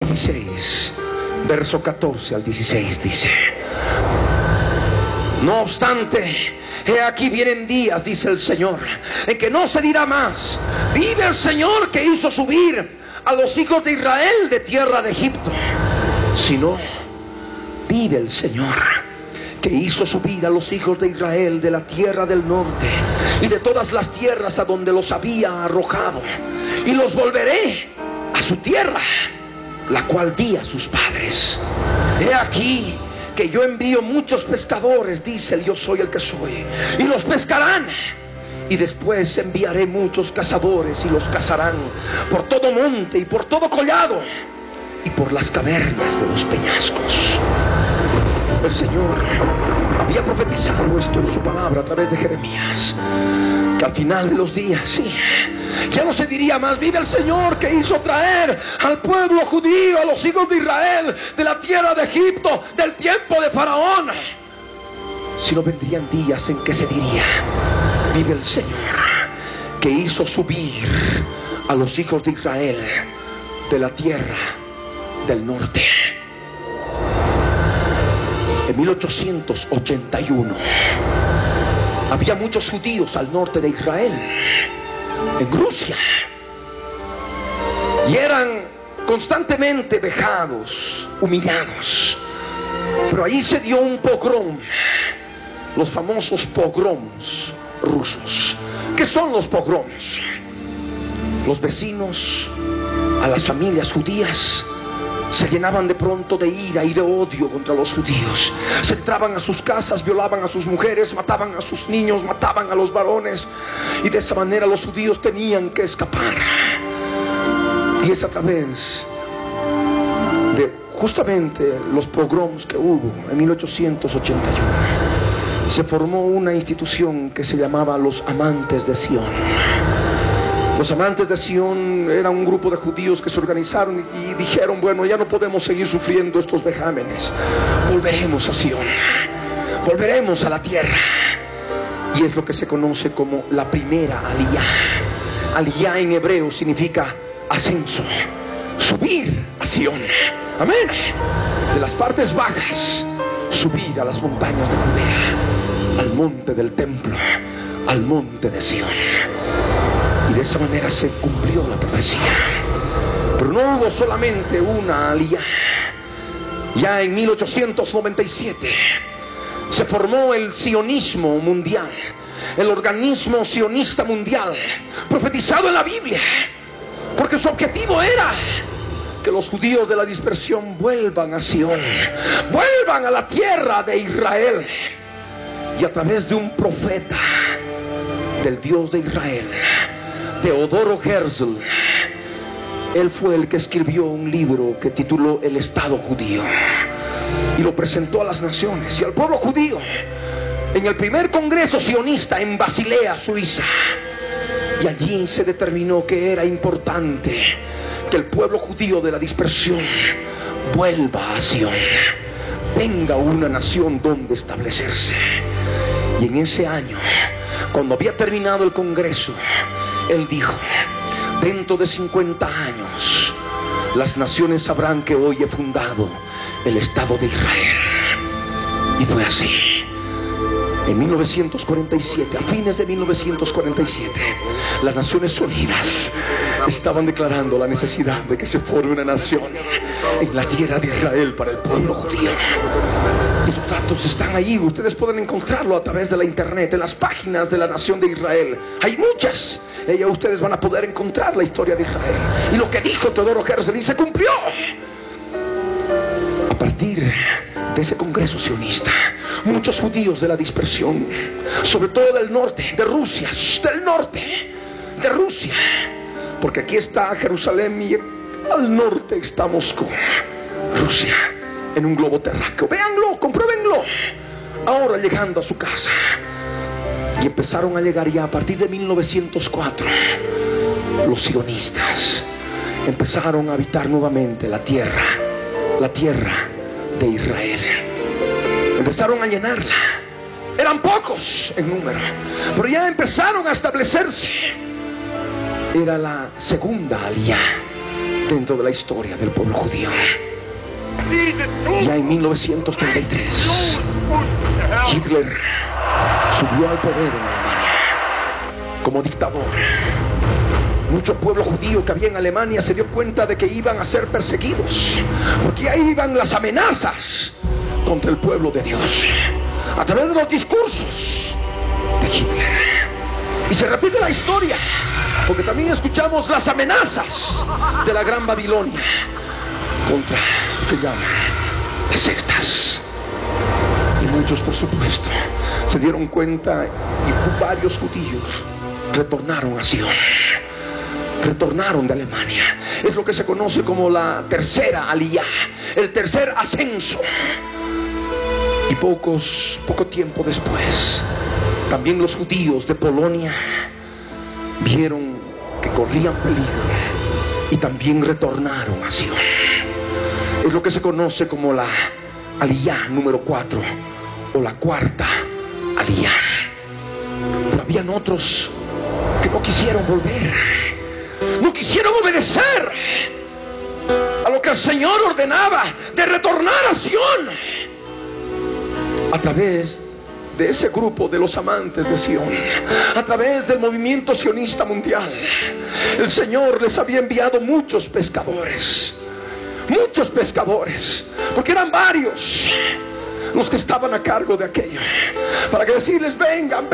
16, verso 14 al 16 dice: no obstante, he aquí vienen días, dice el Señor, en que no se dirá más: vive el Señor que hizo subir a los hijos de Israel de tierra de Egipto, sino: vive el Señor que hizo subir a los hijos de Israel de la tierra del norte y de todas las tierras a donde los había arrojado, y los volveré a su tierra, la cual di a sus padres. He aquí que yo envío muchos pescadores, dice el yo soy el que soy, y los pescarán. Y después enviaré muchos cazadores, y los cazarán por todo monte y por todo collado y por las cavernas de los peñascos. El Señor había profetizado esto en su palabra a través de Jeremías, que al final de los días, sí, ya no se diría más: vive el Señor que hizo traer al pueblo judío, a los hijos de Israel, de la tierra de Egipto, del tiempo de Faraón, sino vendrían días en que se diría: vive el Señor que hizo subir a los hijos de Israel de la tierra del norte. En 1881 había muchos judíos al norte de Israel, en Rusia, y eran constantemente vejados, humillados. Pero ahí se dio un pogrom, los famosos pogroms rusos. ¿Qué son los pogroms? Los vecinos a las familias judías se llenaban de pronto de ira y de odio contra los judíos. Se entraban a sus casas, violaban a sus mujeres, mataban a sus niños, mataban a los varones, y de esa manera los judíos tenían que escapar. Y es a través de justamente los pogroms que hubo en 1881 se formó una institución que se llamaba los Amantes de Sión. Los Amantes de Sión eran un grupo de judíos que se organizaron y dijeron: bueno, ya no podemos seguir sufriendo estos vejámenes, volveremos a Sión, volveremos a la tierra. Y es lo que se conoce como la primera aliyá. Aliyá en hebreo significa ascenso, subir a Sión. Amén. De las partes bajas, subir a las montañas de Judea, al monte del templo, al monte de Sión. Y de esa manera se cumplió la profecía. Pero no hubo solamente una aliyá. Ya en 1897 se formó el sionismo mundial, el organismo sionista mundial, profetizado en la Biblia, porque su objetivo era que los judíos de la dispersión vuelvan a Sión, vuelvan a la tierra de Israel. Y a través de un profeta del Dios de Israel, Teodoro Herzl, él fue el que escribió un libro que tituló El Estado Judío, y lo presentó a las naciones y al pueblo judío en el primer congreso sionista en Basilea, Suiza. Y allí se determinó que era importante que el pueblo judío de la dispersión vuelva a Sión, tenga una nación donde establecerse. Y en ese año, cuando había terminado el congreso, él dijo: dentro de 50 años las naciones sabrán que hoy he fundado el Estado de Israel. Y fue así. En 1947, a fines de 1947, las Naciones Unidas estaban declarando la necesidad de que se forme una nación en la tierra de Israel para el pueblo judío. Esos datos están ahí, ustedes pueden encontrarlo a través de la internet, en las páginas de la nación de Israel. Hay muchas, ustedes van a poder encontrar la historia de Israel. Y lo que dijo Teodoro Herzl y se cumplió. A partir de ese congreso sionista, muchos judíos de la dispersión, sobre todo del norte, de Rusia, del norte de Rusia, porque aquí está Jerusalén y al norte está Moscú, Rusia, en un globo terráqueo. Véanlo, compruébenlo. Ahora llegando a su casa, y empezaron a llegar ya a partir de 1904, los sionistas empezaron a habitar nuevamente la tierra de Israel. Empezaron a llenarla. Eran pocos en número, pero ya empezaron a establecerse. Era la segunda aliyá, dentro de la historia del pueblo judío. Ya en 1933, Hitler subió al poder en Alemania como dictador. Mucho pueblo judío que había en Alemania se dio cuenta de que iban a ser perseguidos, porque ahí iban las amenazas contra el pueblo de Dios a través de los discursos de Hitler. Y se repite la historia, porque también escuchamos las amenazas de la Gran Babilonia contra lo que llaman las sectas. Y muchos, por supuesto, se dieron cuenta, y varios judíos retornaron a Sion, retornaron de Alemania. Es lo que se conoce como la tercera aliyá, el tercer ascenso. Y poco tiempo después, también los judíos de Polonia vieron que corrían peligro y también retornaron a Sion. Es lo que se conoce como la aliyá número 4 o la cuarta aliyá. Pero habían otros que no quisieron volver, no quisieron obedecer a lo que el Señor ordenaba de retornar a Sion. A través de ese grupo de los amantes de Sion, a través del movimiento sionista mundial, el Señor les había enviado muchos pescadores, porque eran varios los que estaban a cargo de aquello, para que decirles: vengan,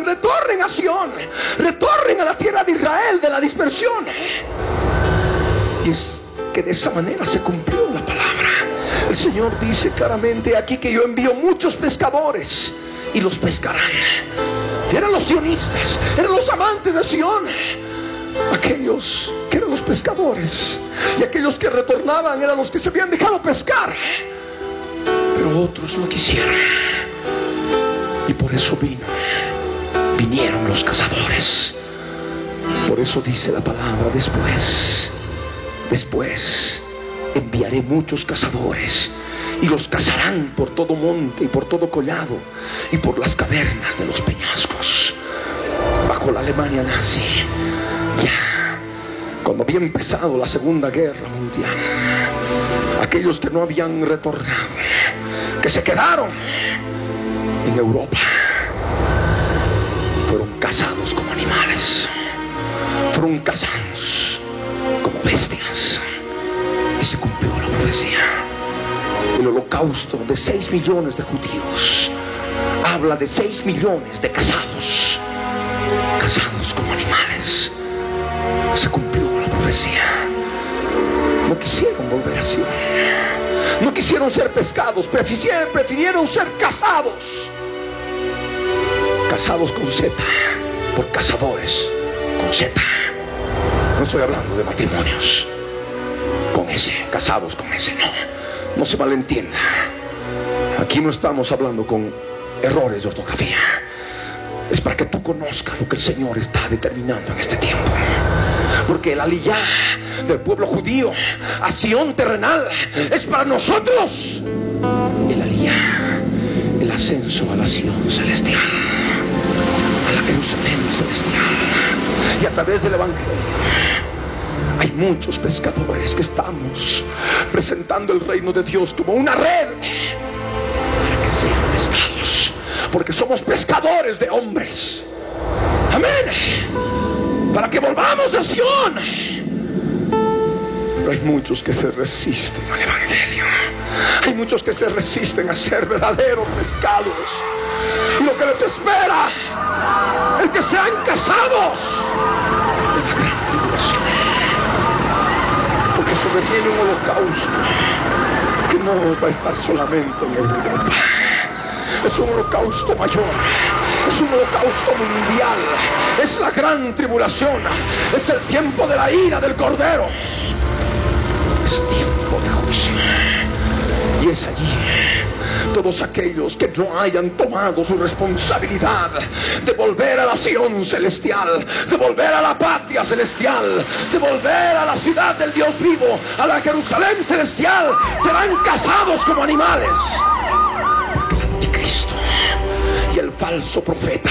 retornen a Sion, retornen a la tierra de Israel, de la dispersión. Y es que de esa manera se cumplió la palabra. El Señor dice claramente aquí que yo envío muchos pescadores y los pescarán. Eran los sionistas, eran los amantes de Sion, aquellos que eran los pescadores, y aquellos que retornaban eran los que se habían dejado pescar. Pero otros no quisieron, y por eso vinieron los cazadores. Por eso dice la palabra: después enviaré muchos cazadores, y los cazarán por todo monte y por todo collado y por las cavernas de los peñascos. Bajo la Alemania nazi, ya cuando había empezado la Segunda Guerra Mundial, aquellos que no habían retornado, que se quedaron en Europa, fueron cazados como animales, fueron cazados como bestias. Y se cumplió la profecía. El holocausto de 6 millones de judíos habla de 6 millones de cazados como animales. Se cumplió la profecía. No quisieron volver a Sion, no quisieron ser pescados, prefirieron ser cazados con Z, por cazadores con Z. No estoy hablando de matrimonios con ese, casados con ese, no se malentienda. Aquí no estamos hablando con errores de ortografía. Es para que tú conozcas lo que el Señor está determinando en este tiempo. Porque el aliyá del pueblo judío a Sion terrenal es para nosotros el aliyá, el ascenso a la Sion celestial, a la Jerusalén celestial. Y a través del Evangelio hay muchos pescadores que estamos presentando el reino de Dios como una red para que sean pescados, porque somos pescadores de hombres. Amén. Para que volvamos a Sion. Pero hay muchos que se resisten al Evangelio. Hay muchos que se resisten a ser verdaderos pescados. Y lo que les espera es que sean cazados de la gran tribulación. Porque se viene un holocausto que no va a estar solamente en Europa. Es un holocausto mayor, es un holocausto mundial, es la gran tribulación, es el tiempo de la ira del Cordero, es tiempo de juicio. Y es allí todos aquellos que no hayan tomado su responsabilidad de volver a la Sion celestial, de volver a la patria celestial, de volver a la ciudad del Dios vivo, a la Jerusalén celestial, serán cazados como animales. Porque el anticristo y el falso profeta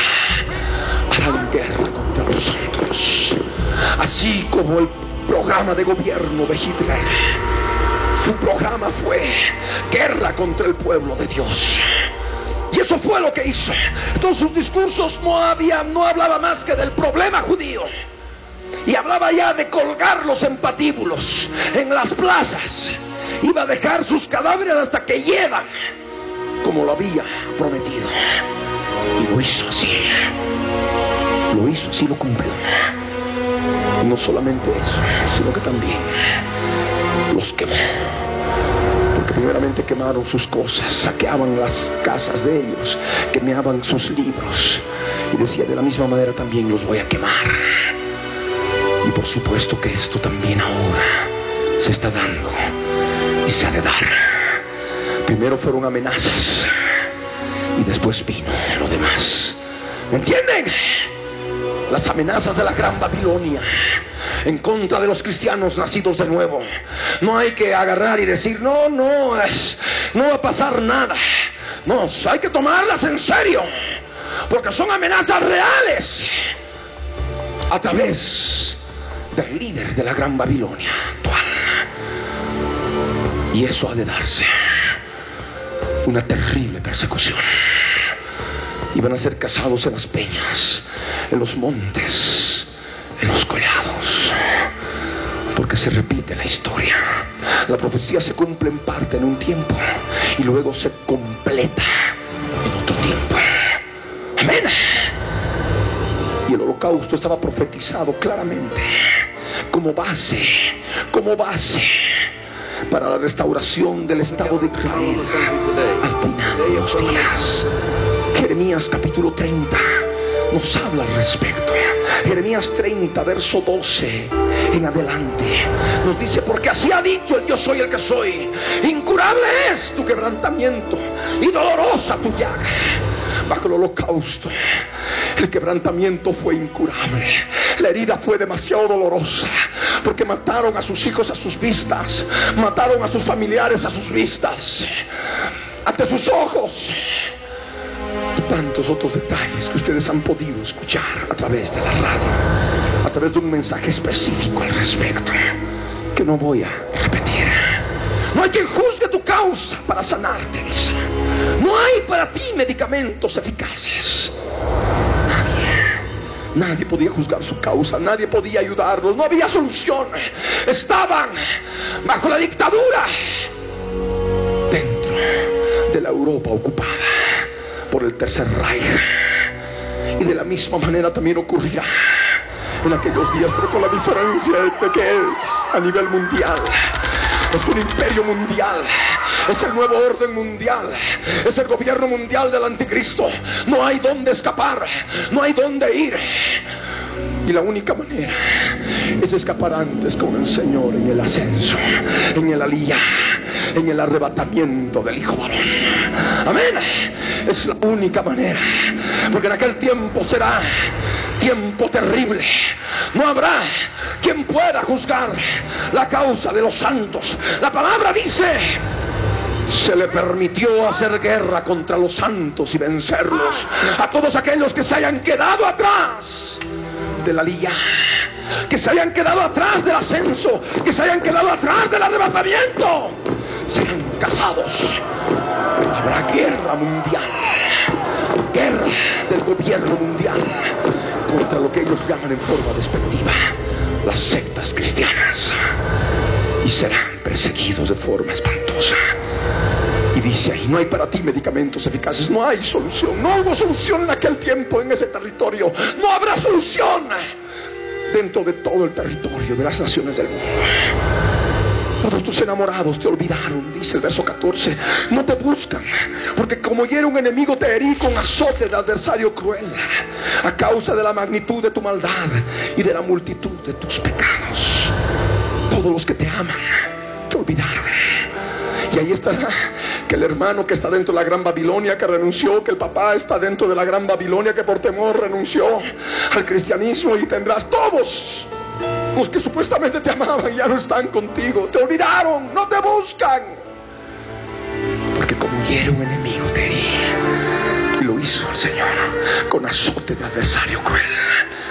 harán guerra contra nosotros, así como programa de gobierno de Hitler. Su programa fue guerra contra el pueblo de Dios. Y eso fue lo que hizo. Entonces sus discursos no hablaba más que del problema judío. Y hablaba ya de colgarlos en patíbulos, en las plazas. Iba a dejar sus cadáveres hasta que llevan, como lo había prometido. Y lo hizo así. Lo hizo así, lo cumplió. Y no solamente eso, sino que también los quemó. Porque primeramente quemaron sus cosas, saqueaban las casas de ellos, quemaban sus libros. Y decía, de la misma manera también los voy a quemar. Y por supuesto que esto también ahora se está dando y se ha de dar. Primero fueron amenazas y después vino lo demás. ¿Me entienden? Las amenazas de la Gran Babilonia en contra de los cristianos nacidos de nuevo. No hay que agarrar y decir, no va a pasar nada. No, hay que tomarlas en serio, porque son amenazas reales a través del líder de la Gran Babilonia actual. Y eso ha de darse, una terrible persecución. Iban a ser cazados en las peñas, en los montes, en los collados, porque se repite la historia. La profecía se cumple en parte en un tiempo y luego se completa en otro tiempo. Amén. Y el holocausto estaba profetizado claramente como base para la restauración del Estado de Israel al final de los días. Jeremías capítulo 30 nos habla al respecto. Jeremías 30 verso 12 en adelante nos dice, porque así ha dicho el yo soy el que soy, incurable es tu quebrantamiento y dolorosa tu llaga. Bajo el holocausto el quebrantamiento fue incurable, la herida fue demasiado dolorosa, porque mataron a sus hijos a sus vistas, mataron a sus familiares a sus vistas, ante sus ojos. Y tantos otros detalles que ustedes han podido escuchar a través de la radio, a través de un mensaje específico al respecto, que no voy a repetir. No hay quien juzgue tu causa para sanarte, dice. No hay para ti medicamentos eficaces. Nadie podía juzgar su causa, nadie podía ayudarlos, no había solución. Estaban bajo la dictadura, dentro de la Europa ocupada por el Tercer Reich. Y de la misma manera también ocurrirá en aquellos días, pero con la diferencia de que es a nivel mundial. Es un imperio mundial, es el nuevo orden mundial, es el gobierno mundial del anticristo. No hay dónde escapar, no hay dónde ir. Y la única manera es escapar antes con el Señor en el ascenso, en el aliyah, en el arrebatamiento del Hijo varón. Amén. Es la única manera, porque en aquel tiempo será tiempo terrible. No habrá quien pueda juzgar la causa de los santos. La palabra dice, se le permitió hacer guerra contra los santos y vencerlos, a todos aquellos que se hayan quedado atrás del aliyah, que se hayan quedado atrás del ascenso, que se hayan quedado atrás del arrebatamiento, serán casados. Habrá guerra mundial, guerra del gobierno mundial contra lo que ellos llaman en forma despectiva las sectas cristianas, y serán perseguidos de forma espantosa. Y dice ahí, no hay para ti medicamentos eficaces, no hay solución, no hubo solución en aquel tiempo en ese territorio, no habrá solución dentro de todo el territorio de las naciones del mundo. Todos tus enamorados te olvidaron, dice el verso 14, no te buscan, porque como hiere un enemigo te herí con azote de adversario cruel, a causa de la magnitud de tu maldad y de la multitud de tus pecados. Todos los que te aman te olvidaron. Y ahí estará que el hermano que está dentro de la Gran Babilonia, que renunció, que el papá está dentro de la Gran Babilonia, que por temor renunció al cristianismo, y tendrás todos los que supuestamente te amaban ya no están contigo, te olvidaron, no te buscan, porque como hiere un enemigo te herí, y lo hizo el Señor con azote de adversario cruel.